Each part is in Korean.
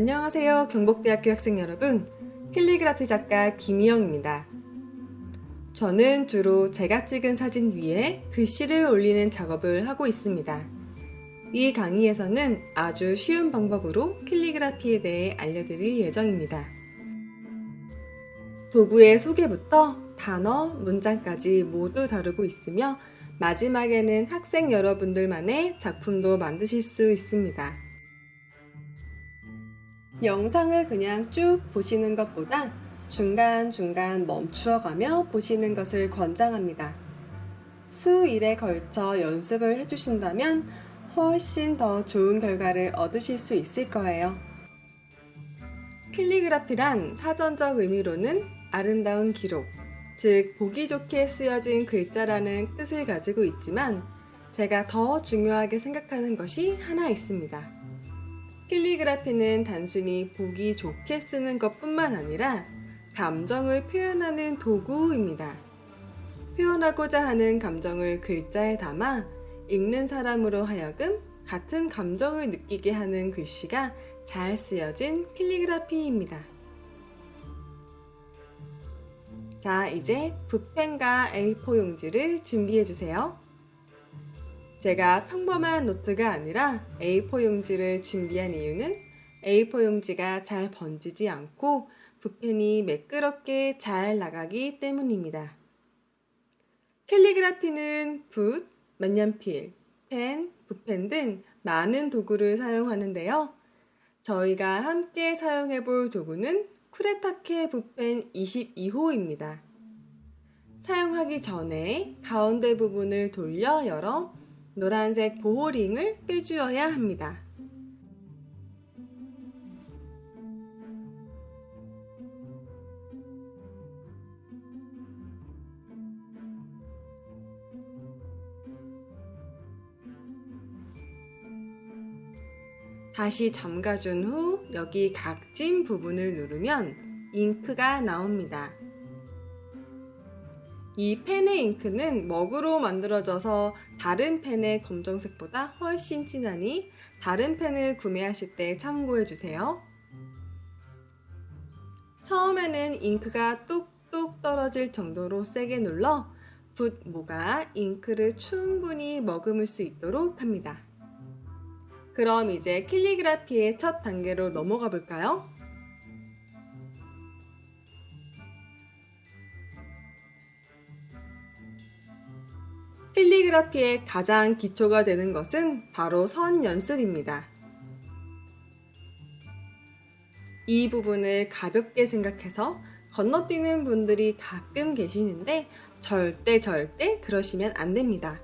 안녕하세요, 경복대학교 학생 여러분. 캘리그라피 작가 김희영입니다. 저는 주로 제가 찍은 사진 위에 글씨를 올리는 작업을 하고 있습니다. 이 강의에서는 아주 쉬운 방법으로 캘리그라피에 대해 알려드릴 예정입니다. 도구의 소개부터 단어, 문장까지 모두 다루고 있으며 마지막에는 학생 여러분들만의 작품도 만드실 수 있습니다. 영상을 그냥 쭉 보시는 것보다 중간중간 멈추어 가며 보시는 것을 권장합니다. 수일에 걸쳐 연습을 해주신다면 훨씬 더 좋은 결과를 얻으실 수 있을 거예요. 캘리그라피란 사전적 의미로는 아름다운 기록, 즉 보기 좋게 쓰여진 글자라는 뜻을 가지고 있지만 제가 더 중요하게 생각하는 것이 하나 있습니다. 캘리그라피는 단순히 보기 좋게 쓰는 것뿐만 아니라 감정을 표현하는 도구입니다. 표현하고자 하는 감정을 글자에 담아 읽는 사람으로 하여금 같은 감정을 느끼게 하는 글씨가 잘 쓰여진 캘리그라피입니다. 자, 이제 붓펜과 A4 용지를 준비해주세요. 제가 평범한 노트가 아니라 A4 용지를 준비한 이유는 A4 용지가 잘 번지지 않고 붓펜이 매끄럽게 잘 나가기 때문입니다. 캘리그라피는 붓, 만년필, 펜, 붓펜 등 많은 도구를 사용하는데요. 저희가 함께 사용해 볼 도구는 쿠레타케 붓펜 22호입니다. 사용하기 전에 가운데 부분을 돌려 열어 노란색 보호링을 빼주어야 합니다. 다시 잠가준 후 여기 각진 부분을 누르면 잉크가 나옵니다. 이 펜의 잉크는 먹으로 만들어져서 다른 펜의 검정색보다 훨씬 진하니 다른 펜을 구매하실 때 참고해 주세요. 처음에는 잉크가 뚝뚝 떨어질 정도로 세게 눌러 붓 모가 잉크를 충분히 머금을 수 있도록 합니다. 그럼 이제 캘리그라피의 첫 단계로 넘어가 볼까요? 캘리그라피의 가장 기초가 되는 것은 바로 선 연습입니다. 이 부분을 가볍게 생각해서 건너뛰는 분들이 가끔 계시는데 절대 그러시면 안 됩니다.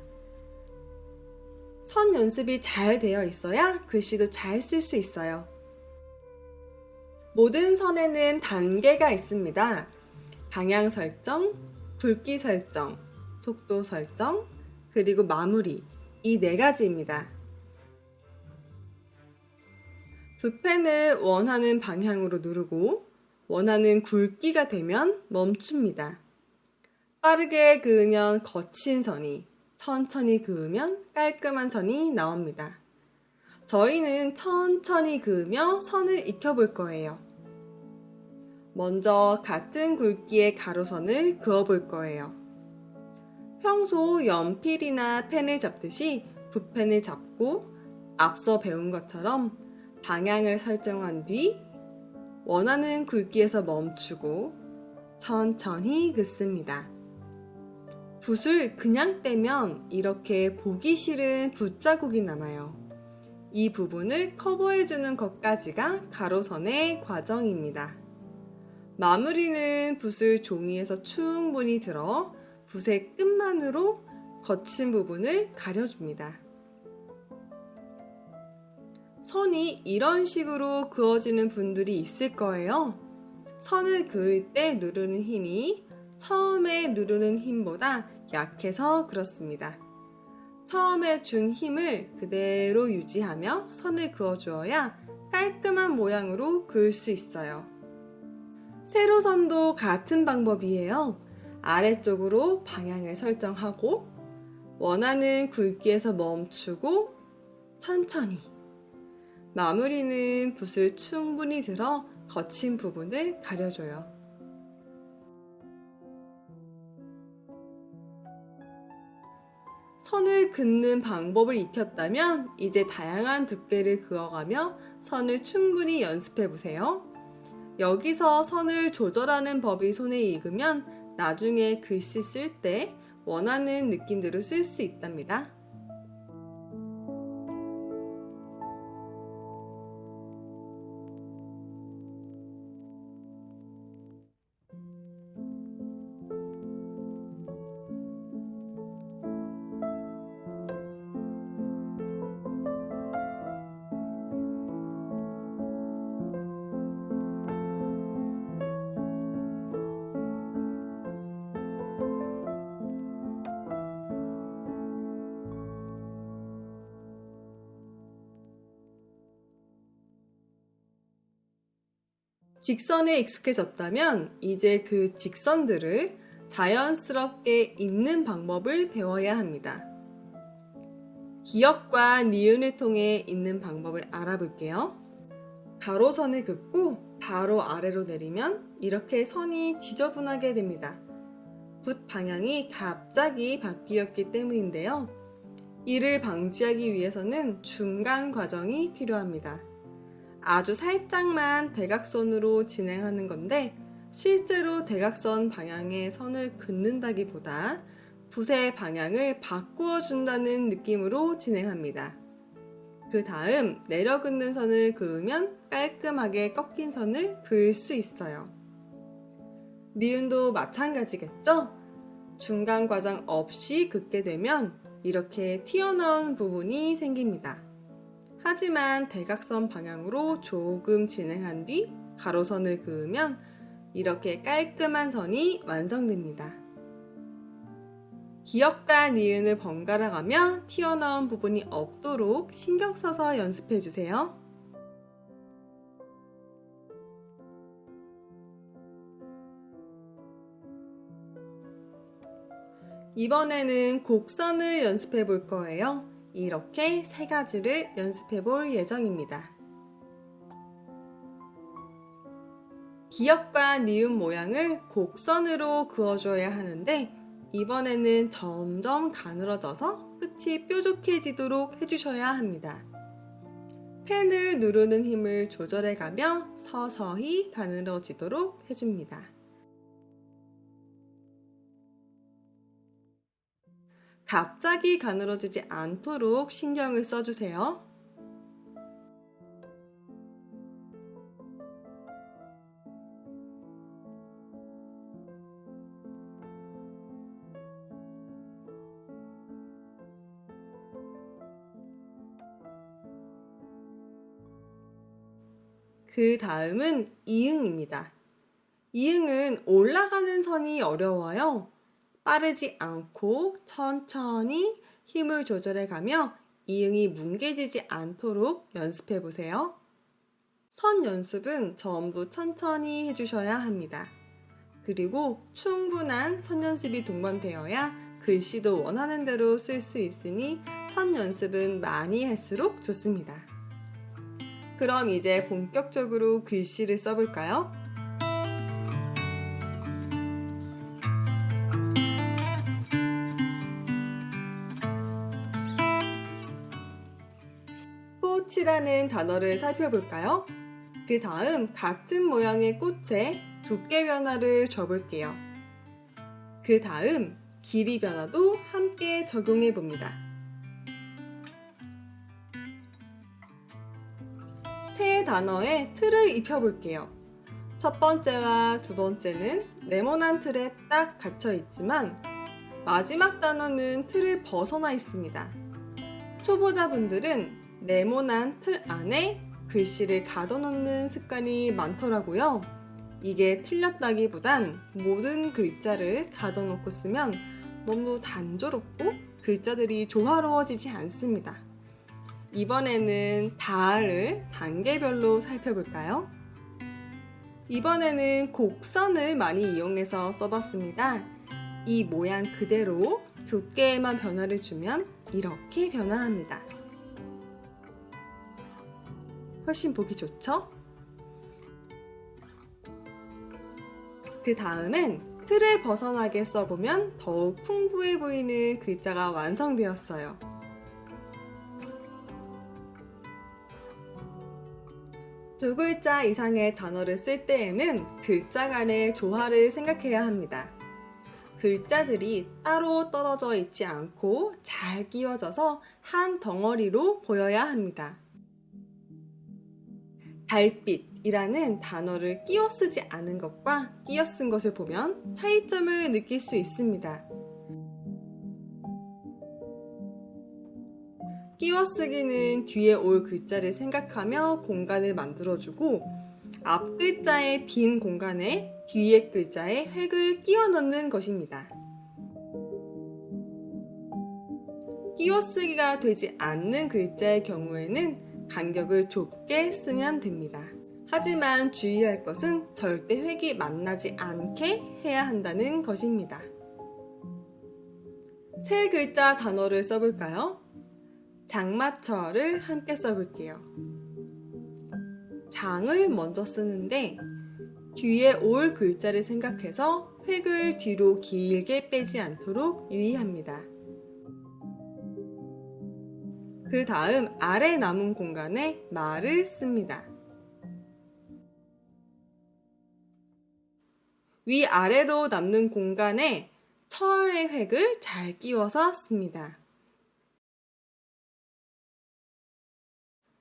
선 연습이 잘 되어 있어야 글씨도 잘 쓸 수 있어요. 모든 선에는 단계가 있습니다. 방향 설정, 굵기 설정, 속도 설정, 그리고 마무리, 이 네 가지입니다. 붓펜을 원하는 방향으로 누르고 원하는 굵기가 되면 멈춥니다. 빠르게 그으면 거친 선이, 천천히 그으면 깔끔한 선이 나옵니다. 저희는 천천히 그으며 선을 익혀볼 거예요. 먼저 같은 굵기의 가로선을 그어볼 거예요. 평소 연필이나 펜을 잡듯이 붓펜을 잡고 앞서 배운 것처럼 방향을 설정한 뒤 원하는 굵기에서 멈추고 천천히 긋습니다. 붓을 그냥 떼면 이렇게 보기 싫은 붓자국이 남아요. 이 부분을 커버해주는 것까지가 가로선의 과정입니다. 마무리는 붓을 종이에서 충분히 들어 붓의 끝만으로 거친 부분을 가려줍니다. 선이 이런 식으로 그어지는 분들이 있을 거예요. 선을 그을 때 누르는 힘이 처음에 누르는 힘보다 약해서 그렇습니다. 처음에 준 힘을 그대로 유지하며 선을 그어주어야 깔끔한 모양으로 그을 수 있어요. 세로선도 같은 방법이에요. 아래쪽으로 방향을 설정하고 원하는 굵기에서 멈추고 천천히 마무리는 붓을 충분히 들어 거친 부분을 가려줘요. 선을 긋는 방법을 익혔다면 이제 다양한 두께를 그어가며 선을 충분히 연습해 보세요. 여기서 선을 조절하는 법이 손에 익으면 나중에 글씨 쓸 때 원하는 느낌대로 쓸 수 있답니다. 직선에 익숙해졌다면 이제 그 직선들을 자연스럽게 잇는 방법을 배워야 합니다. 기역과 니은을 통해 잇는 방법을 알아볼게요. 가로선을 긋고 바로 아래로 내리면 이렇게 선이 지저분하게 됩니다. 붓 방향이 갑자기 바뀌었기 때문인데요. 이를 방지하기 위해서는 중간 과정이 필요합니다. 아주 살짝만 대각선으로 진행하는 건데 실제로 대각선 방향의 선을 긋는다기보다 붓의 방향을 바꾸어 준다는 느낌으로 진행합니다. 그 다음 내려 긋는 선을 그으면 깔끔하게 꺾인 선을 그을 수 있어요. 니은도 마찬가지겠죠? 중간 과정 없이 긋게 되면 이렇게 튀어나온 부분이 생깁니다. 하지만 대각선 방향으로 조금 진행한 뒤 가로선을 그으면 이렇게 깔끔한 선이 완성됩니다. 기역과 니은을 번갈아 가며 튀어나온 부분이 없도록 신경 써서 연습해 주세요. 이번에는 곡선을 연습해 볼 거예요. 이렇게 3가지를 연습해 볼 예정입니다. 기역과 니은 모양을 곡선으로 그어줘야 하는데 이번에는 점점 가늘어져서 끝이 뾰족해지도록 해주셔야 합니다. 펜을 누르는 힘을 조절해가며 서서히 가늘어지도록 해줍니다. 갑자기 가늘어지지 않도록 신경을 써주세요. 그 다음은 이응입니다. 이응은 올라가는 선이 어려워요. 빠르지 않고 천천히 힘을 조절해 가며 이응이 뭉개지지 않도록 연습해 보세요. 선 연습은 전부 천천히 해주셔야 합니다. 그리고 충분한 선 연습이 동반되어야 글씨도 원하는 대로 쓸 수 있으니 선 연습은 많이 할수록 좋습니다. 그럼 이제 본격적으로 글씨를 써볼까요? 꽃이라는 단어를 살펴볼까요? 그 다음 같은 모양의 꽃에 두께 변화를 줘볼게요. 그 다음 길이 변화도 함께 적용해 봅니다. 세 단어에 틀을 입혀볼게요. 첫 번째와 두 번째는 네모난 틀에 딱 갇혀 있지만 마지막 단어는 틀을 벗어나 있습니다. 초보자분들은 네모난 틀 안에 글씨를 가둬놓는 습관이 많더라고요. 이게 틀렸다기보단 모든 글자를 가둬놓고 쓰면 너무 단조롭고 글자들이 조화로워지지 않습니다. 이번에는 다를 단계별로 살펴볼까요? 이번에는 곡선을 많이 이용해서 써봤습니다. 이 모양 그대로 두께에만 변화를 주면 이렇게 변화합니다. 훨씬 보기 좋죠? 그 다음엔 틀을 벗어나게 써보면 더욱 풍부해 보이는 글자가 완성되었어요. 두 글자 이상의 단어를 쓸 때에는 글자 간의 조화를 생각해야 합니다. 글자들이 따로 떨어져 있지 않고 잘 끼워져서 한 덩어리로 보여야 합니다. 달빛이라는 단어를 끼워 쓰지 않은 것과 끼워 쓴 것을 보면 차이점을 느낄 수 있습니다. 끼워쓰기는 뒤에 올 글자를 생각하며 공간을 만들어주고 앞 글자의 빈 공간에 뒤에 글자에 획을 끼워 넣는 것입니다. 끼워쓰기가 되지 않는 글자의 경우에는 간격을 좁게 쓰면 됩니다. 하지만 주의할 것은 절대 획이 만나지 않게 해야 한다는 것입니다. 세 글자 단어를 써볼까요? 장마철을 함께 써볼게요. 장을 먼저 쓰는데 뒤에 올 글자를 생각해서 획을 뒤로 길게 빼지 않도록 유의합니다. 그 다음 아래 남은 공간에 마를 씁니다. 위아래로 남는 공간에 철의 획을 잘 끼워서 씁니다.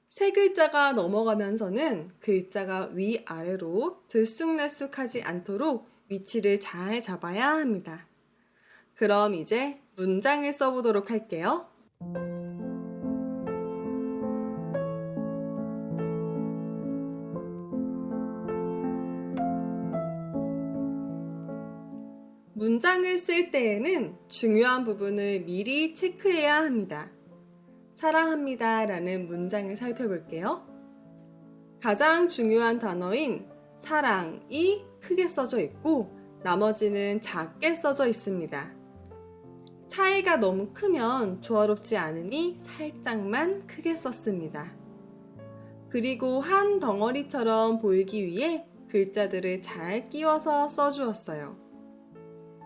세 글자가 넘어가면서는 글자가 위아래로 들쑥날쑥하지 않도록 위치를 잘 잡아야 합니다. 그럼 이제 문장을 써보도록 할게요. 문장을 쓸 때에는 중요한 부분을 미리 체크해야 합니다. 사랑합니다 라는 문장을 살펴볼게요. 가장 중요한 단어인 사랑이 크게 써져 있고 나머지는 작게 써져 있습니다. 차이가 너무 크면 조화롭지 않으니 살짝만 크게 썼습니다. 그리고 한 덩어리처럼 보이기 위해 글자들을 잘 끼워서 써주었어요.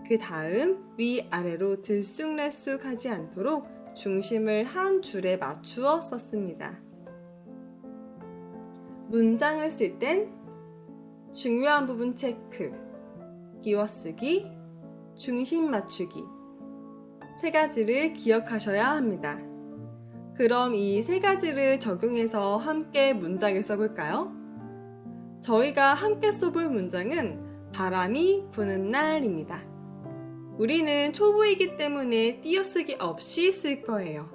그 다음 위아래로 들쑥날쑥 하지 않도록 중심을 한 줄에 맞추어 썼습니다. 문장을 쓸 땐 중요한 부분 체크, 끼워쓰기, 중심 맞추기 세 가지를 기억하셔야 합니다. 그럼 이 세 가지를 적용해서 함께 문장을 써볼까요? 저희가 함께 써볼 문장은 바람이 부는 날입니다. 우리는 초보이기 때문에 띄어쓰기 없이 쓸 거예요.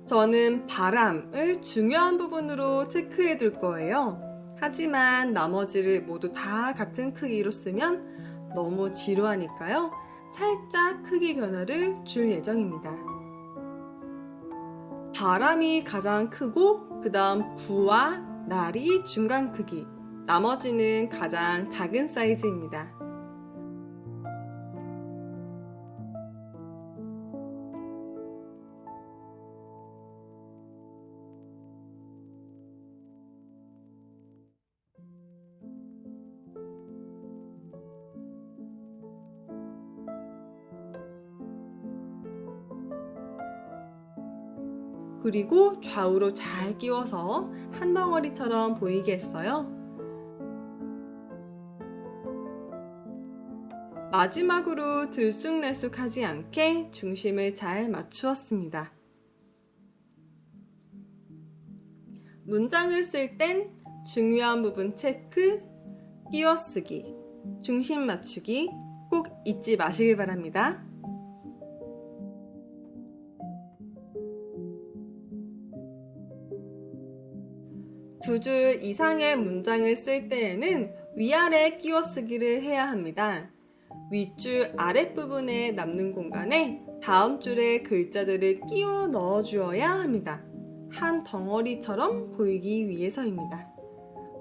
저는 바람을 중요한 부분으로 체크해 둘 거예요. 하지만 나머지를 모두 다 같은 크기로 쓰면 너무 지루하니까요. 살짝 크기 변화를 줄 예정입니다. 바람이 가장 크고 그 다음 부와 날이 중간 크기, 나머지는 가장 작은 사이즈입니다. 그리고 좌우로 잘 끼워서 한 덩어리처럼 보이게 했어요. 마지막으로 들쑥날쑥하지 않게 중심을 잘 맞추었습니다. 문장을 쓸 땐 중요한 부분 체크, 끼워쓰기, 중심 맞추기 꼭 잊지 마시길 바랍니다. 두 줄 이상의 문장을 쓸 때에는 위아래 끼워쓰기를 해야 합니다. 윗줄 아랫부분에 남는 공간에 다음 줄에 글자들을 끼워 넣어 주어야 합니다. 한 덩어리처럼 보이기 위해서입니다.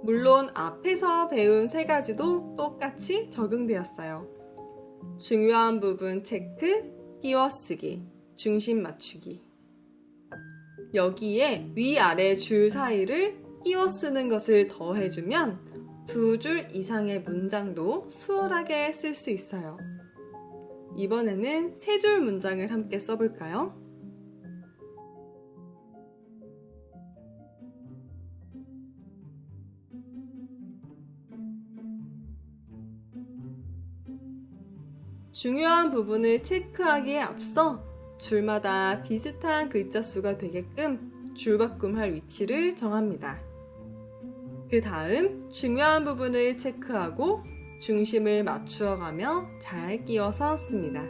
물론 앞에서 배운 세 가지도 똑같이 적용되었어요. 중요한 부분 체크, 끼워쓰기, 중심 맞추기. 여기에 위아래 줄 사이를 끼워 쓰는 것을 더해주면 2줄 이상의 문장도 수월하게 쓸 수 있어요. 이번에는 3줄 문장을 함께 써볼까요? 중요한 부분을 체크하기에 앞서 줄마다 비슷한 글자 수가 되게끔 줄바꿈할 위치를 정합니다. 그 다음 중요한 부분을 체크하고 중심을 맞추어 가며 잘 끼워서 씁니다.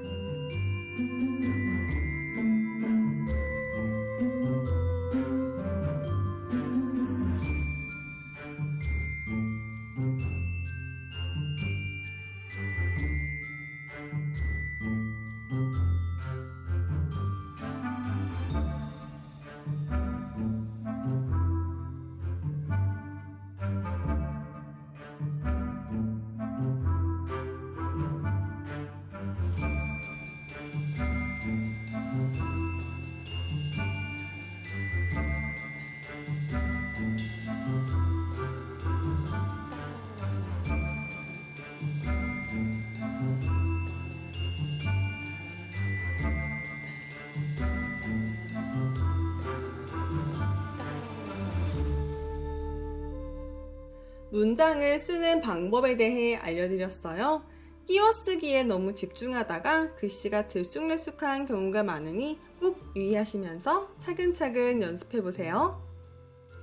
문장을 쓰는 방법에 대해 알려드렸어요. 끼워쓰기에 너무 집중하다가 글씨가 들쑥날쑥한 경우가 많으니 꼭 유의하시면서 차근차근 연습해보세요.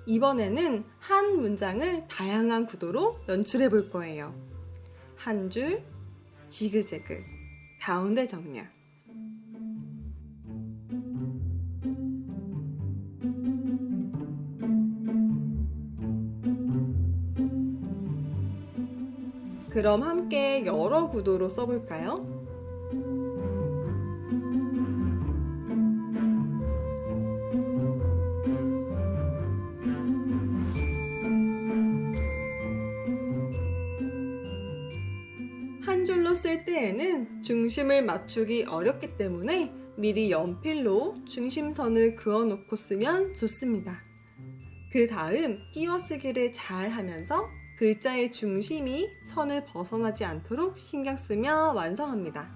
이번에는 한 문장을 다양한 구도로 연출해 볼 거예요. 한 줄, 지그재그, 가운데 정렬. 그럼 함께 여러 구도로 써볼까요? 한 줄로 쓸 때에는 중심을 맞추기 어렵기 때문에 미리 연필로 중심선을 그어놓고 쓰면 좋습니다. 그 다음 끼워쓰기를 잘 하면서 글자의 중심이 선을 벗어나지 않도록 신경 쓰며 완성합니다.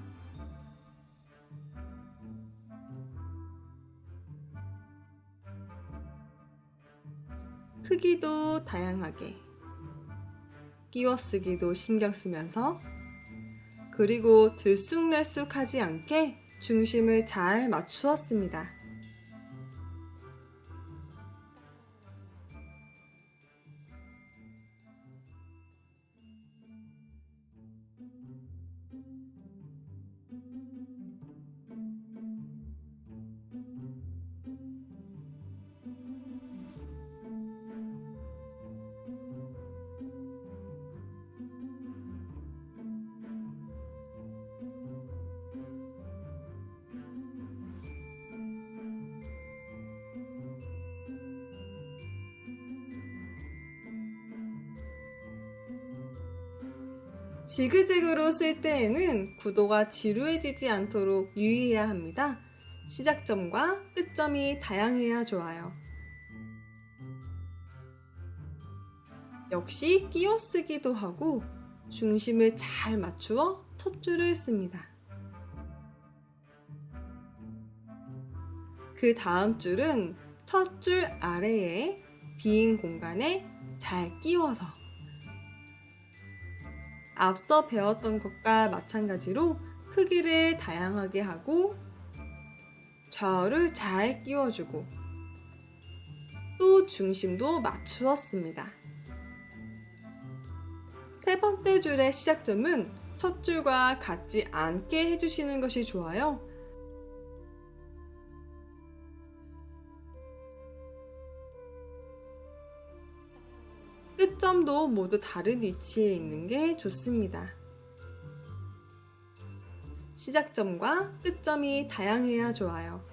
크기도 다양하게, 끼워쓰기도 신경 쓰면서, 그리고 들쑥날쑥하지 않게 중심을 잘 맞추었습니다. 지그재그로 쓸 때에는 구도가 지루해지지 않도록 유의해야 합니다. 시작점과 끝점이 다양해야 좋아요. 역시 끼워쓰기도 하고 중심을 잘 맞추어 첫 줄을 씁니다. 그 다음 줄은 첫 줄 아래에 빈 공간에 잘 끼워서 앞서 배웠던 것과 마찬가지로 크기를 다양하게 하고 좌우를 잘 끼워주고 또 중심도 맞추었습니다. 세 번째 줄의 시작점은 첫 줄과 같지 않게 해주시는 것이 좋아요. 끝점도 모두 다른 위치에 있는 게 좋습니다. 시작점과 끝점이 다양해야 좋아요.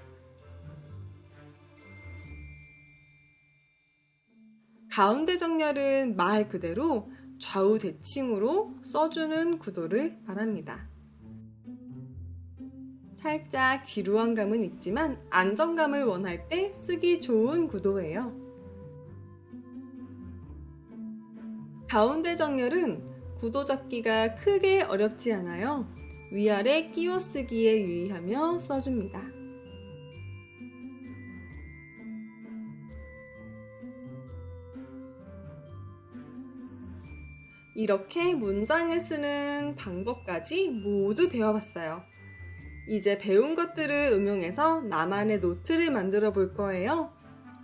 가운데 정렬은 말 그대로 좌우 대칭으로 써주는 구도를 말합니다. 살짝 지루한 감은 있지만 안정감을 원할 때 쓰기 좋은 구도예요. 가운데 정렬은 구도 잡기가 크게 어렵지 않아요. 위아래 끼워 쓰기에 유의하며 써줍니다. 이렇게 문장을 쓰는 방법까지 모두 배워봤어요. 이제 배운 것들을 응용해서 나만의 노트를 만들어 볼 거예요.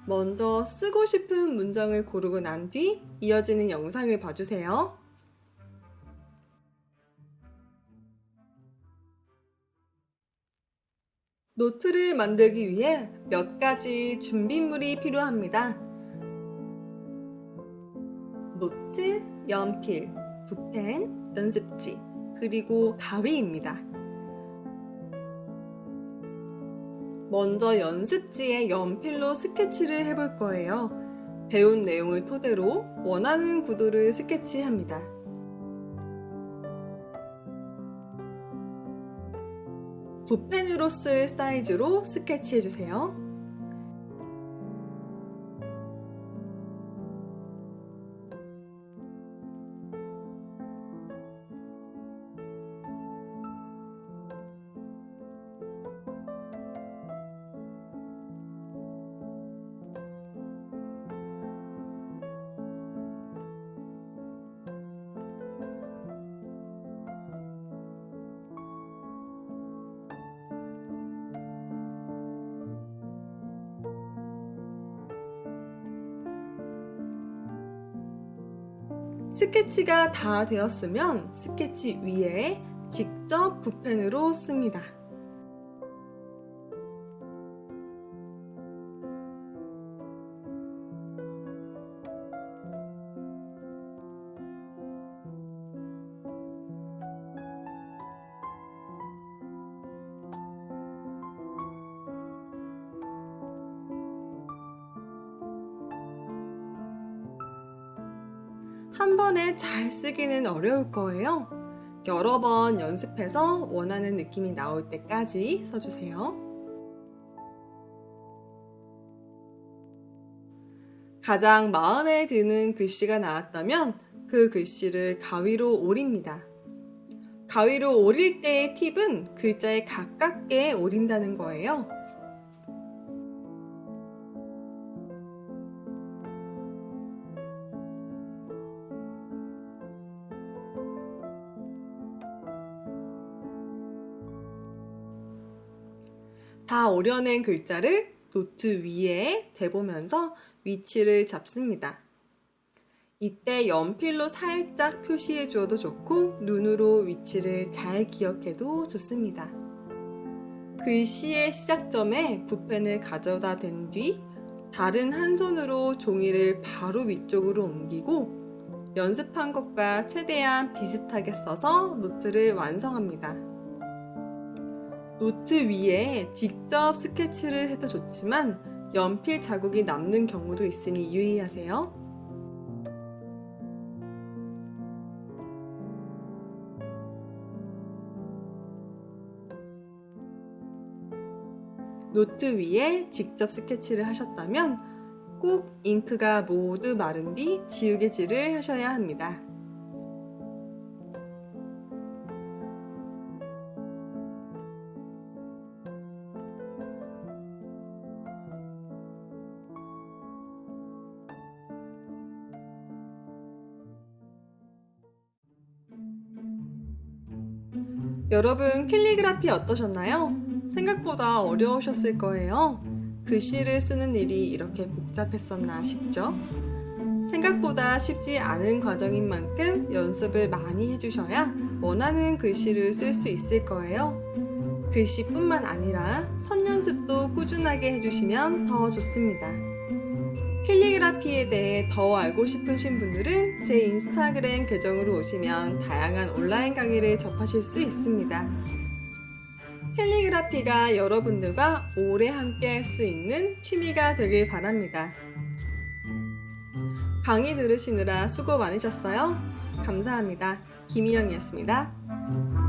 먼저 쓰고 싶은 문장을 고르고 난 뒤 이어지는 영상을 봐주세요. 노트를 만들기 위해 몇 가지 준비물이 필요합니다. 노트, 연필, 붓펜, 연습지, 그리고 가위입니다. 먼저 연습지에 연필로 스케치를 해볼 거예요. 배운 내용을 토대로 원하는 구도를 스케치합니다. 붓펜으로 쓸 사이즈로 스케치해주세요. 스케치가 다 되었으면 스케치 위에 직접 붓펜으로 씁니다. 한 번에 잘 쓰기는 어려울 거예요. 여러 번 연습해서 원하는 느낌이 나올 때까지 써주세요. 가장 마음에 드는 글씨가 나왔다면 그 글씨를 가위로 오립니다. 가위로 오릴 때의 팁은 글자에 가깝게 오린다는 거예요. 다 오려낸 글자를 노트 위에 대보면서 위치를 잡습니다. 이때 연필로 살짝 표시해 주어도 좋고 눈으로 위치를 잘 기억해도 좋습니다. 글씨의 시작점에 붓펜을 가져다 댄 뒤 다른 한 손으로 종이를 바로 위쪽으로 옮기고 연습한 것과 최대한 비슷하게 써서 노트를 완성합니다. 노트 위에 직접 스케치를 해도 좋지만 연필 자국이 남는 경우도 있으니 유의하세요. 노트 위에 직접 스케치를 하셨다면 꼭 잉크가 모두 마른 뒤 지우개질을 하셔야 합니다. 여러분 캘리그라피 어떠셨나요? 생각보다 어려우셨을 거예요. 글씨를 쓰는 일이 이렇게 복잡했었나 싶죠? 생각보다 쉽지 않은 과정인 만큼 연습을 많이 해주셔야 원하는 글씨를 쓸 수 있을 거예요. 글씨뿐만 아니라 선 연습도 꾸준하게 해주시면 더 좋습니다. 캘리그라피에 대해 더 알고 싶으신 분들은 제 인스타그램 계정으로 오시면 다양한 온라인 강의를 접하실 수 있습니다. 캘리그라피가 여러분들과 오래 함께 할 수 있는 취미가 되길 바랍니다. 강의 들으시느라 수고 많으셨어요. 감사합니다. 김희영이었습니다.